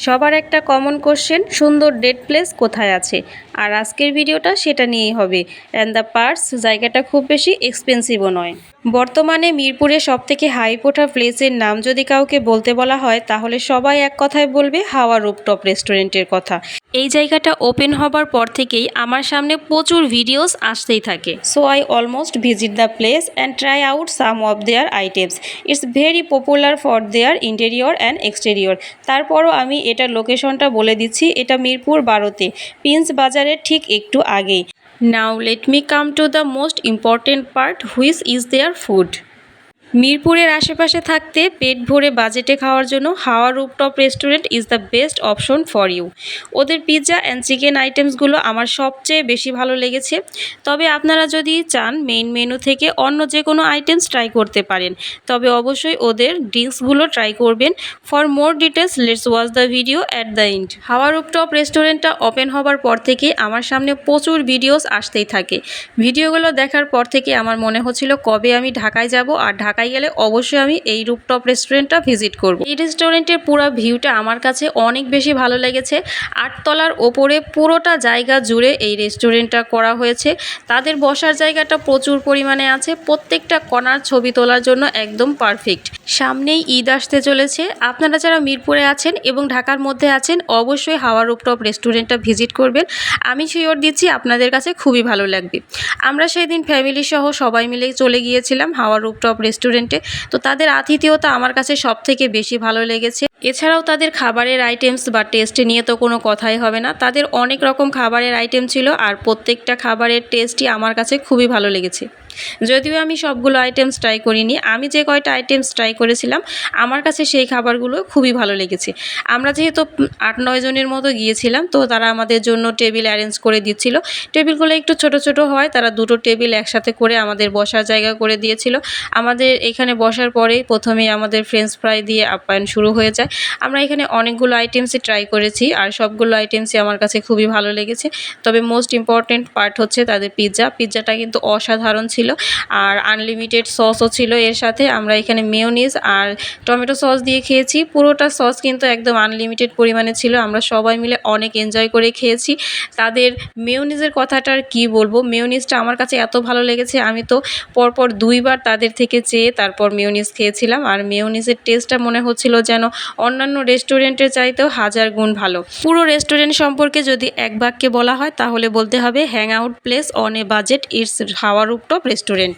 সবার একটা common question, সুন্দর ডেট প্লেস কোথায় আছে? আর আজকের ভিডিওটা সেটা নিয়েই হবে। অ্যান্ড দ্য পার্টস জায়গাটা খুব বেশি এক্সপেন্সিভও নয়। বর্তমানে মিরপুরে সবথেকে হাইপ ওঠা প্লেসের নাম যদি কাউকে বলতে বলা হয় তাহলে সবাই এক কথায় বলবে হাওয়া রুফটপ রেস্টুরেন্টের কথা। এই জায়গাটা ওপেন হবার পর থেকেই আমার সামনে প্রচুর ভিডিওস আসতেই থাকে। So I almost visit the place and try out some of their items. It's very popular for their interior and exterior. তারপরও আমি এটার লোকেশনটা বলে দিচ্ছি, এটা মিরপুর 12-তে, প্রিন্স বাজারের ঠিক একটু আগেই। Now let me come to the most important part, which is their food. মিরপুরের আশেপাশে থাকতে পেট ভরে বাজেটে খাওয়ার জন্য Hawa rooftop restaurant is the best option for you. ওদের পিৎজা অ্যান্ড চিকেন আইটেমসগুলো আমার সবচেয়ে বেশি ভালো লেগেছে। তবে আপনারা যদি চান মেইন মেনু থেকে অন্য যে কোনো আইটেমস ট্রাই করতে পারেন, তবে অবশ্যই ওদের ড্রিঙ্কসগুলো ট্রাই করবেন। For more details let's watch the video at the end. হাওয়া রুফটপ রেস্টুরেন্টটা ওপেন হবার পর থেকে আমার সামনে প্রচুর ভিডিওস আসতেই থাকে। ভিডিওগুলো দেখার পর থেকে আমার মনে হচ্ছিল কবে আমি ঢাকায় যাব, আর ঢাকায় গেলে অবশ্যই আমি এই রুফটপ রেস্টুরেন্টটা ভিজিট করব। এই রেস্টুরেন্টের পুরো ভিউটা আমার কাছে অনেক বেশি ভালো লেগেছে। 8 তলার ওপরে পুরোটা জায়গা জুড়ে এই রেস্টুরেন্টটা করা হয়েছে। তাদের বসার জায়গাটা প্রচুর পরিমাণে আছে, প্রত্যেকটা কর্নার ছবি তোলার জন্য একদম পারফেক্ট। সামনেই ঈদ আসতে চলেছে, আপনারা যারা মিরপুরে আছেন এবং ঢাকার মধ্যে আছেন অবশ্যই হাওয়া রুফটপ রেস্টুরেন্টটা ভিজিট করবেন। আমি শিওর দিচ্ছি আপনাদের কাছে খুবই ভালো লাগবে। আমরা সেই দিন ফ্যামিলি সহ সবাই মিলে চলে গিয়েছিলাম হাওয়া রুফটপ রেস্টুরেন্টে। তো তাদের আতিথেয়তা আমার কাছে সবথেকে বেশি ভালো লেগেছে। এছাড়াও তাদের খাবারের আইটেমস বা টেস্ট নিয়ে তো কোনো কথাই হবে না। তাদের অনেক রকম খাবারের আইটেম ছিল, আর প্রত্যেকটা খাবারের টেস্টই আমার কাছে খুবই ভালো লেগেছে। যদিও আমি সবগুলো আইটেমস ট্রাই করিনি, আমি যে কয়টা আইটেমস ট্রাই করেছিলাম আমার কাছে সেই খাবারগুলো খুবই ভালো লেগেছে। আমরা যেহেতু 8-9 জনের মতো গিয়েছিলাম, তো তারা আমাদের জন্য টেবিল অ্যারেঞ্জ করে দিচ্ছিল। টেবিলগুলো একটু ছোট ছোট হয়, তারা দুটো টেবিল একসাথে করে আমাদের বসার জায়গা করে দিয়েছিল। আমাদের এখানে বসার পরেই প্রথমেই আমাদের ফ্রেঞ্চ ফ্রাই দিয়ে আপ্যায়ন শুরু হয়ে যায়। আমরা এখানে অনেকগুলো আইটেমসই ট্রাই করেছি, আর সবগুলো আইটেমসই আমার কাছে খুবই ভালো লেগেছে। তবে মোস্ট ইম্পর্টেন্ট পার্ট হচ্ছে তাদের পিৎজাটা কিন্তু অসাধারণ ছিল, আর আনলিমিটেড সসও ছিল এর সাথে। আমরা এখানে মেয়োনিজ আর টমেটো সস দিয়ে খেয়েছি, পুরোটা সস কিন্তু একদম আনলিমিটেড পরিমাণে ছিল। আমরা সবাই মিলে অনেক এনজয় করে খেয়েছি। তাদের মেয়োনিজের কথাটা আর কী বলবো, মেয়োনিজটা আমার কাছে এত ভালো লেগেছে, আমি তো পরপর 2বার তাদের থেকে চেয়ে তারপর মেয়োনিজ খেয়েছিলাম। আর মেয়োনিজের টেস্টটা মনে হচ্ছিল যেন অন্যান্য রেস্টুরেন্টের চাইতেও 1000 গুণ ভালো। পুরো রেস্টুরেন্ট সম্পর্কে যদি এক বাক্যে বলা হয় তাহলে বলতে হবে hang out place on a budget, it's হাওয়া রুফটপ রেস্টুরেন্ট।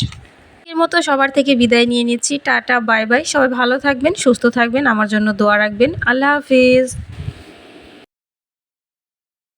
এর মতো সবার থেকে বিদায় নিয়ে নিচ্ছি। Tata, bye bye. সবাই ভালো থাকবেন, সুস্থ থাকবেন, আমার জন্য দোয়া রাখবেন। আল্লাহ হাফিজ।